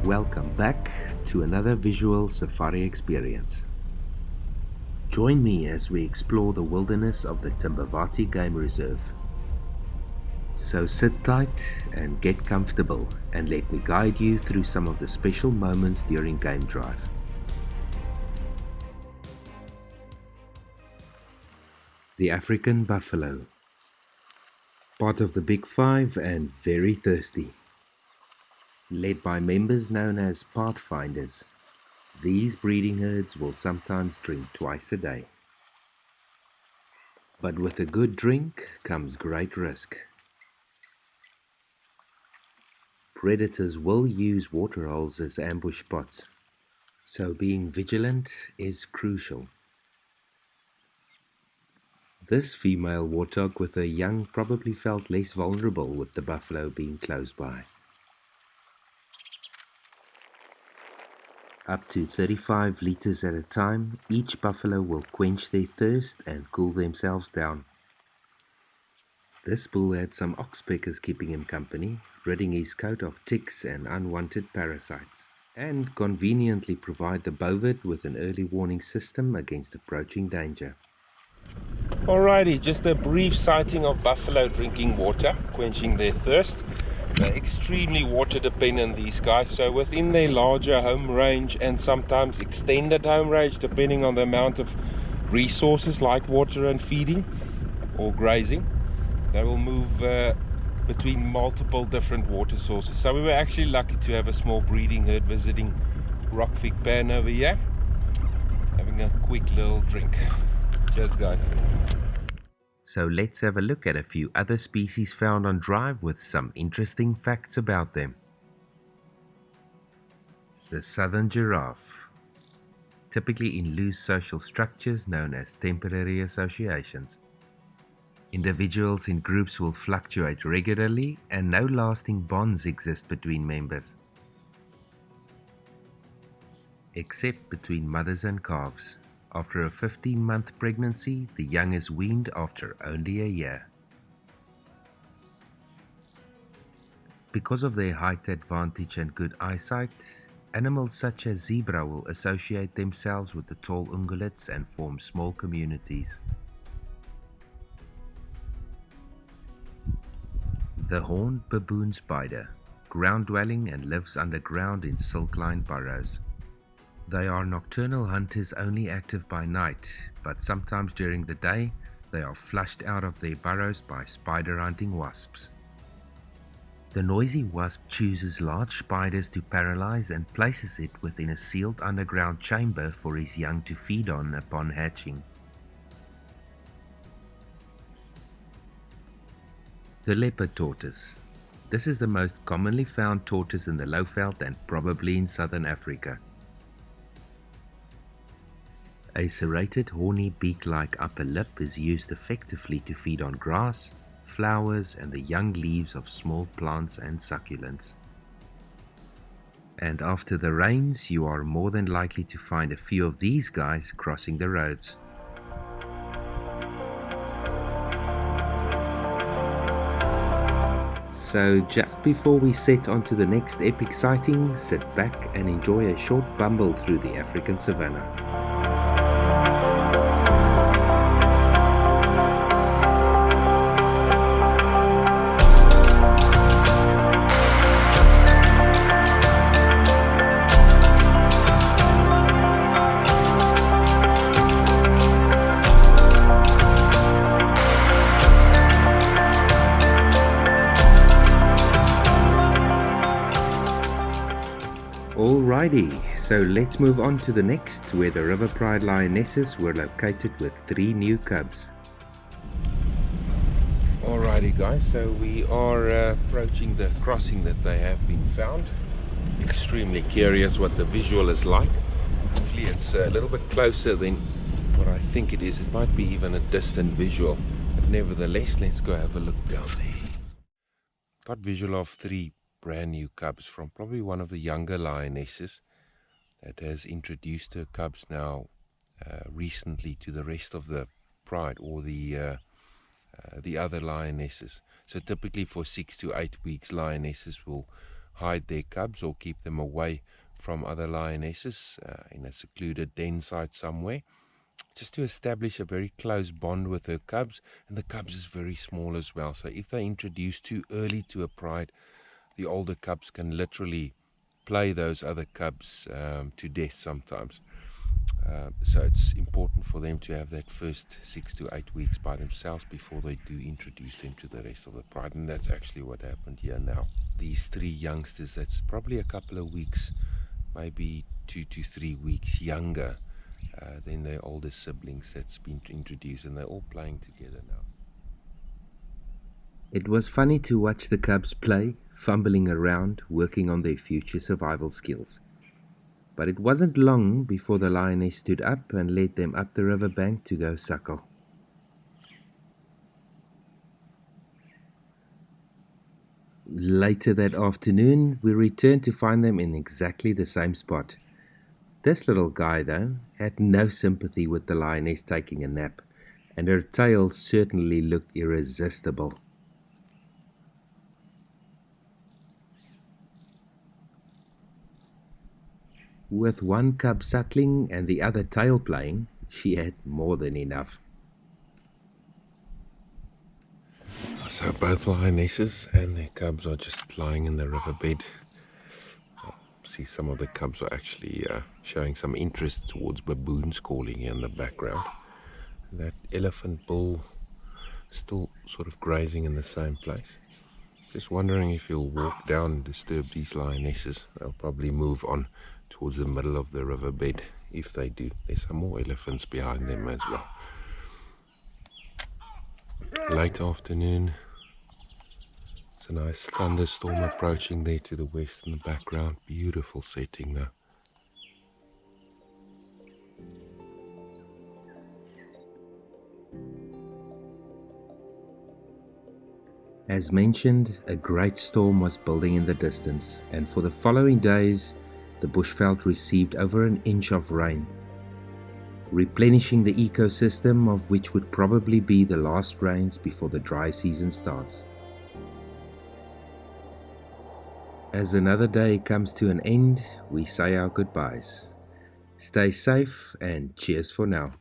Welcome back to another visual safari experience. Join me as we explore the wilderness of the Timbavati Game Reserve. So sit tight and get comfortable, and let me guide you through some of the special moments during game drive. The African buffalo, part of the Big Five and very thirsty. Led by members known as pathfinders, these breeding herds will sometimes drink twice a day. But with a good drink comes great risk. Predators will use waterholes as ambush spots, so being vigilant is crucial. This female warthog with a young probably felt less vulnerable with the buffalo being close by. Up to 35 liters at a time, each buffalo will quench their thirst and cool themselves down. This bull had some oxpeckers keeping him company, ridding his coat of ticks and unwanted parasites, and conveniently provide the bovid with an early warning system against approaching danger. Alrighty, just a brief sighting of buffalo drinking water, quenching their thirst. They're extremely water dependent, these guys, so within their larger home range and sometimes extended home range, depending on the amount of resources like water and feeding or grazing, they will move between multiple different water sources. So we were actually lucky to have a small breeding herd visiting Rockfig Pan over here, having a quick little drink. Cheers, guys. So let's have a look at a few other species found on drive with some interesting facts about them. The southern giraffe, typically in loose social structures known as temporary associations. Individuals in groups will fluctuate regularly and no lasting bonds exist between members, except between mothers and calves. After a 15-month pregnancy, the young is weaned after only a year. Because of their height advantage and good eyesight, animals such as zebra will associate themselves with the tall ungulates and form small communities. The horned baboon spider, ground-dwelling and lives underground in silk-lined burrows. They are nocturnal hunters only active by night, but sometimes during the day they are flushed out of their burrows by spider-hunting wasps. The noisy wasp chooses large spiders to paralyze and places it within a sealed underground chamber for his young to feed on upon hatching. The leopard tortoise. This is the most commonly found tortoise in the Lowveld and probably in southern Africa. A serrated, horny, beak-like upper lip is used effectively to feed on grass, flowers, and the young leaves of small plants and succulents. And after the rains, you are more than likely to find a few of these guys crossing the roads. So just before we set onto the next epic sighting, sit back and enjoy a short bumble through the African savannah. Alrighty, so let's move on to the next, where the River Pride lionesses were located with 3 new cubs. Alrighty guys, so we are approaching the crossing that they have been found. Extremely curious what the visual is like. Hopefully it's a little bit closer than what I think it is. It might be even a distant visual, but nevertheless, let's go have a look down there. Got visual of 3 brand new cubs from probably one of the younger lionesses that has introduced her cubs now recently to the rest of the pride, or the other lionesses. So typically for 6 to 8 weeks, lionesses will hide their cubs or keep them away from other lionesses in a secluded den site somewhere, just to establish a very close bond with her cubs. And the cubs is very small as well, so if they're introduced too early to a pride, the older cubs can literally play those other cubs to death sometimes. So it's important for them to have that first 6 to 8 weeks by themselves before they do introduce them to the rest of the pride. And that's actually what happened here now. These 3 youngsters, that's probably a couple of weeks, maybe 2 to 3 weeks younger than their older siblings that's been introduced, and they're all playing together now. It was funny to watch the cubs play, fumbling around, working on their future survival skills. But it wasn't long before the lioness stood up and led them up the riverbank to go suckle. Later that afternoon, we returned to find them in exactly the same spot. This little guy, though, had no sympathy with the lioness taking a nap, and her tail certainly looked irresistible. With one cub suckling and the other tail playing, she had more than enough. So both lionesses and their cubs are just lying in the riverbed. See, some of the cubs are actually showing some interest towards baboons calling here in the background. That elephant bull still sort of grazing in the same place. Just wondering if he'll walk down and disturb these lionesses. They'll probably move on towards the middle of the riverbed. If they do, there's some more elephants behind them as well. Late afternoon. It's a nice thunderstorm approaching there to the west in the background. Beautiful setting though. As mentioned, a great storm was building in the distance, and for the following days, the bushveld received over an inch of rain, replenishing the ecosystem of which would probably be the last rains before the dry season starts. As another day comes to an end, we say our goodbyes. Stay safe and cheers for now.